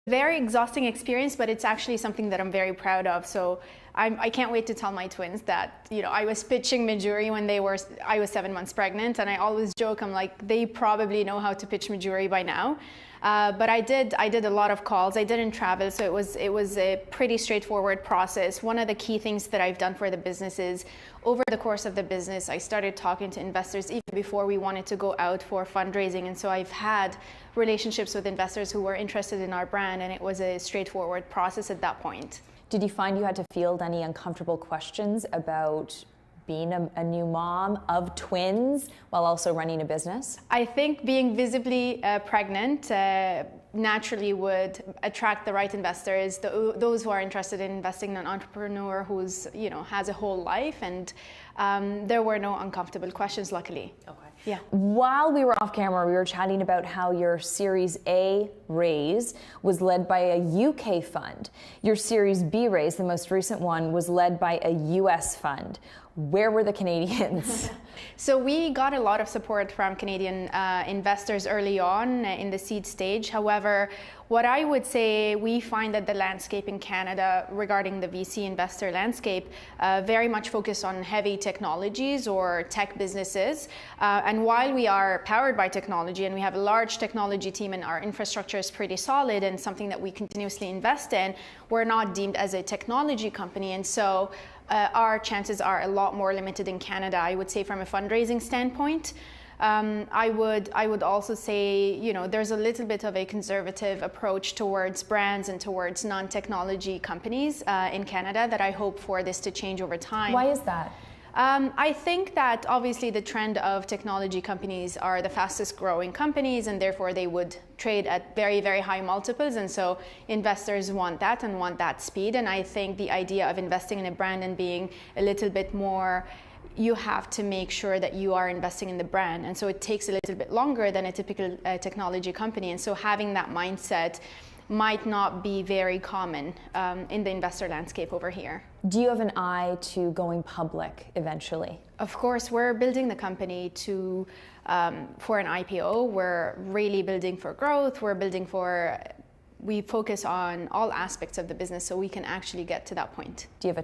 Very exhausting experience, but it's actually something that I'm very proud of. So I can't wait to tell my twins that, I was pitching Mejuri when I was 7 months pregnant, and I always joke, I'm like, they probably know how to pitch Mejuri by now. But I did a lot of calls. I didn't travel, so it was a pretty straightforward process. One of the key things that I've done for the business is, over the course of the business, I started talking to investors even before we wanted to go out for fundraising. And so I've had relationships with investors who were interested in our brand, and it was a straightforward process at that point. Did you find you had to field any uncomfortable questions about being a new mom of twins while also running a business? I think being visibly pregnant naturally would attract the right investors, those who are interested in investing in an entrepreneur who's, has a whole life, and there were no uncomfortable questions, luckily. Okay. Yeah. While we were off camera, we were chatting about how your Series A raise was led by a UK fund. Your Series B raise, the most recent one, was led by a US fund. Where were the Canadians? So we got a lot of support from Canadian investors early on in the seed stage. However, what I would say, we find that the landscape in Canada regarding the VC investor landscape very much focused on heavy technologies or tech businesses. And while we are powered by technology and we have a large technology team and our infrastructure is pretty solid and something that we continuously invest in, we're not deemed as a technology company. And so our chances are a lot more limited in Canada, I would say, from a fundraising standpoint. I would also say, there's a little bit of a conservative approach towards brands and towards non-technology companies in Canada that I hope for this to change over time. Why is that? I think that obviously the trend of technology companies are the fastest growing companies, and therefore they would trade at very, very high multiples. And so investors want that and want that speed. And I think the idea of investing in a brand and being a little bit more, you have to make sure that you are investing in the brand. And so it takes a little bit longer than a typical technology company. And so having that mindset might not be very common in the investor landscape over here. Do you have an eye to going public eventually? Of course, we're building the company to for an IPO. We're really building for growth. We focus on all aspects of the business so we can actually get to that point. Do you have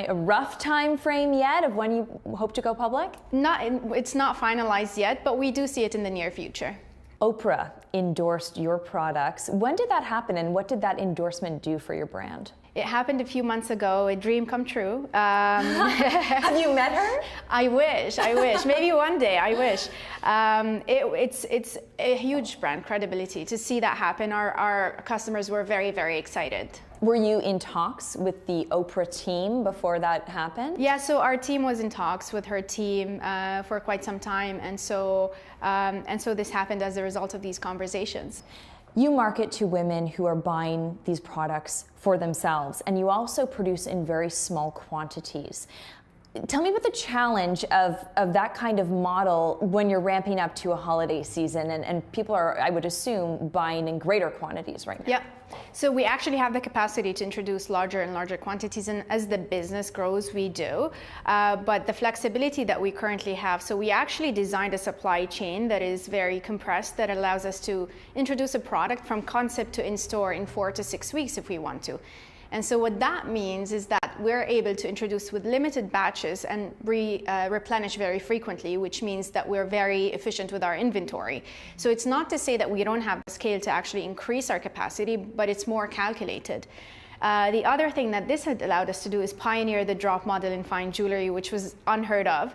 a rough time frame yet of when you hope to go public? It's not finalized yet, but we do see it in the near future. Oprah endorsed your products. When did that happen, and what did that endorsement do for your brand? It happened a few months ago, a dream come true. Have you met her? I wish. Maybe one day, I wish. It's a huge brand credibility to see that happen. Our customers were very, very excited. Were you in talks with the Oprah team before that happened? Yeah, so our team was in talks with her team for quite some time, and so this happened as a result of these conversations. You market to women who are buying these products for themselves, and you also produce in very small quantities. Tell me about the challenge of that kind of model when you're ramping up to a holiday season and people are, I would assume, buying in greater quantities right now. Yeah. So we actually have the capacity to introduce larger and larger quantities, and as the business grows, we do. But the flexibility that we currently have, so we actually designed a supply chain that is very compressed, that allows us to introduce a product from concept to in-store in 4 to 6 weeks if we want to. And so what that means is that we're able to introduce with limited batches and replenish very frequently, which means that we're very efficient with our inventory. So it's not to say that we don't have the scale to actually increase our capacity, but it's more calculated. The other thing that this had allowed us to do is pioneer the drop model in fine jewelry, which was unheard of.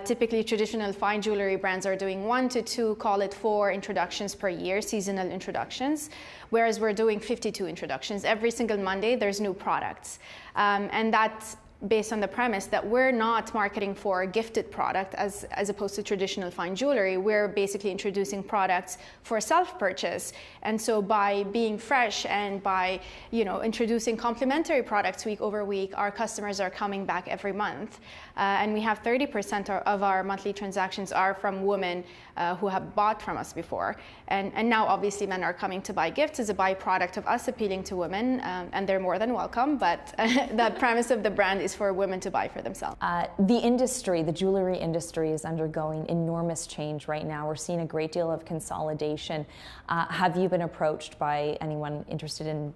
Typically, traditional fine jewelry brands are doing 1 to 2, call it 4 introductions per year, seasonal introductions, whereas we're doing 52 introductions. Every single Monday, there's new products. And that's based on the premise that we're not marketing for a gifted product as opposed to traditional fine jewelry. We're basically introducing products for self-purchase. And so by being fresh and by introducing complementary products week over week, our customers are coming back every month. And we have 30% of our monthly transactions are from women who have bought from us before. And now obviously men are coming to buy gifts as a byproduct of us appealing to women, and they're more than welcome, but the premise of the brand is is for women to buy for themselves. The industry, the jewelry industry, is undergoing enormous change right now. We're seeing a great deal of consolidation. Have you been approached by anyone interested in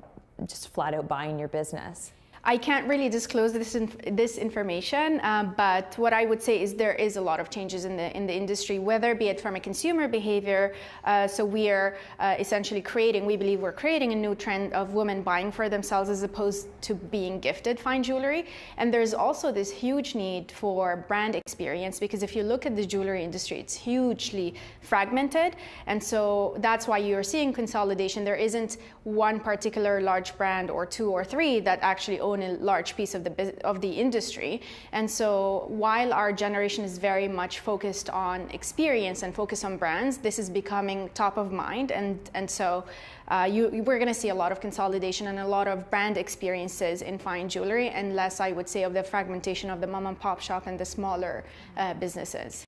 just flat out buying your business? I can't really disclose this information, but what I would say is there is a lot of changes in the industry, whether be it from a consumer behavior. So we are essentially we believe we're creating a new trend of women buying for themselves as opposed to being gifted fine jewelry. And there's also this huge need for brand experience, because if you look at the jewelry industry, it's hugely fragmented. And so that's why you're seeing consolidation. There isn't one particular large brand or two or three that actually own a large piece of the industry. And so while our generation is very much focused on experience and focused on brands, this is becoming top of mind, and so we're going to see a lot of consolidation and a lot of brand experiences in fine jewelry, and less, I would say, of the fragmentation of the mom and pop shop and the smaller businesses.